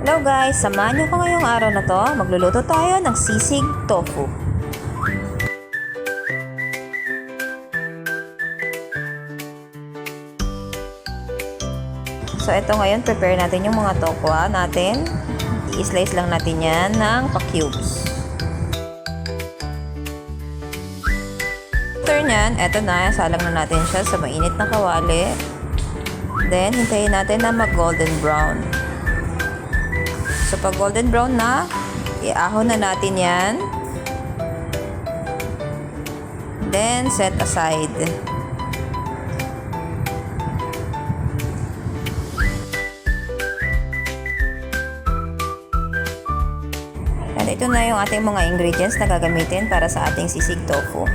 Hello guys, samahan niyo ko ngayong araw na to. Magluluto tayo ng sisig tofu. So ito ngayon, prepare natin yung mga tofu natin. I-slice lang natin yan ng pa-cubes. After nyan, eto na, salang na natin siya sa mainit na kawali. Then, hintayin natin na mag-golden brown. So, pag golden brown na, iahon na natin yan. Then, set aside. And ito na yung ating mga ingredients na gagamitin para sa ating sisig tofu.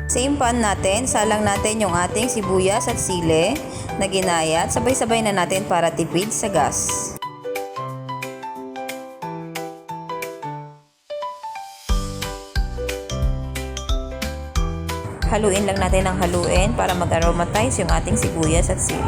Same pan natin, salang natin yung ating sibuyas at sili na ginaya at sabay-sabay na natin para tipid sa gas. Haluin lang natin ng haluin para mag-aromatize yung ating sibuyas at sili.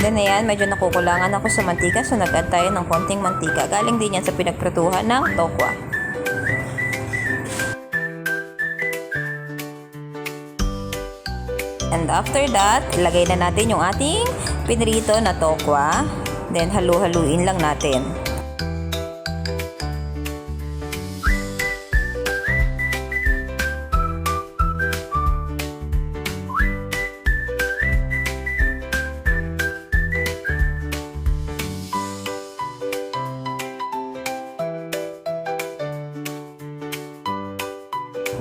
Then ayan, medyo nakukulangan ako sa mantika, so nag-add tayo ng konting mantika. Galing din yan sa pinagprutuhan ng tokwa. And after that, ilagay na natin yung ating pinrito na tokwa. Then halu-haluin lang natin.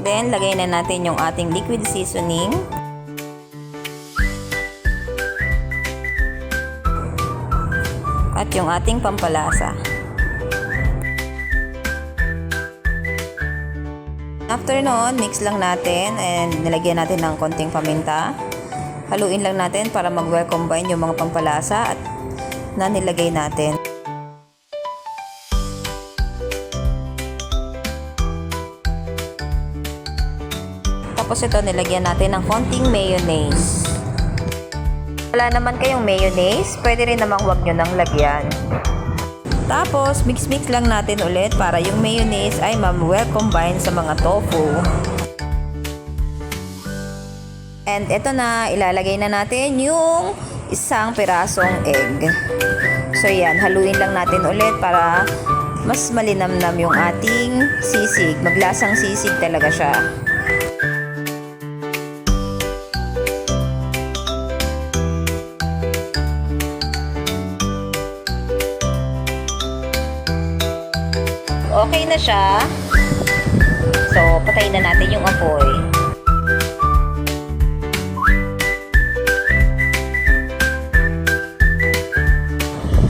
Then, lagay na natin yung ating liquid seasoning. At yung ating pampalasa. After nun, mix lang natin and nilagyan natin ng konting paminta. Haluin lang natin para mag-well combine yung mga pampalasa at na nilagay natin. Tapos ito, nilagyan natin ng konting mayonnaise. Wala naman kayong mayonnaise, pwede rin namang huwag nyo nang lagyan. Tapos, mix-mix lang natin ulit para yung mayonnaise ay ma-well combine sa mga tofu. And ito na, ilalagay na natin yung isang pirasong egg. So yan, haluin lang natin ulit para mas malinamnam yung ating sisig. Maglasang sisig talaga siya. Okay na siya. So, patayin na natin yung apoy.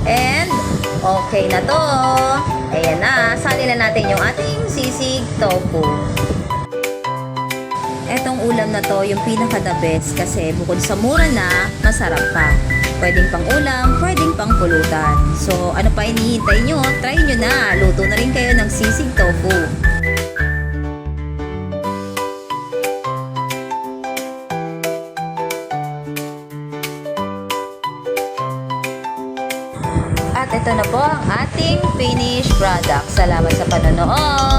And, okay na to. Ayan na. Salin na natin yung ating sisig tofu. Etong ulam na to, yung pinaka-the best kasi bukod sa mura na, masarap pa. Pwedeng pang ulam, pwedeng pang pulutan. So, ano pa hinihintay nyo? Try nyo na. Luto na rin kayo ng sisig tofu. At ito na po ang ating finished product. Salamat sa panonood!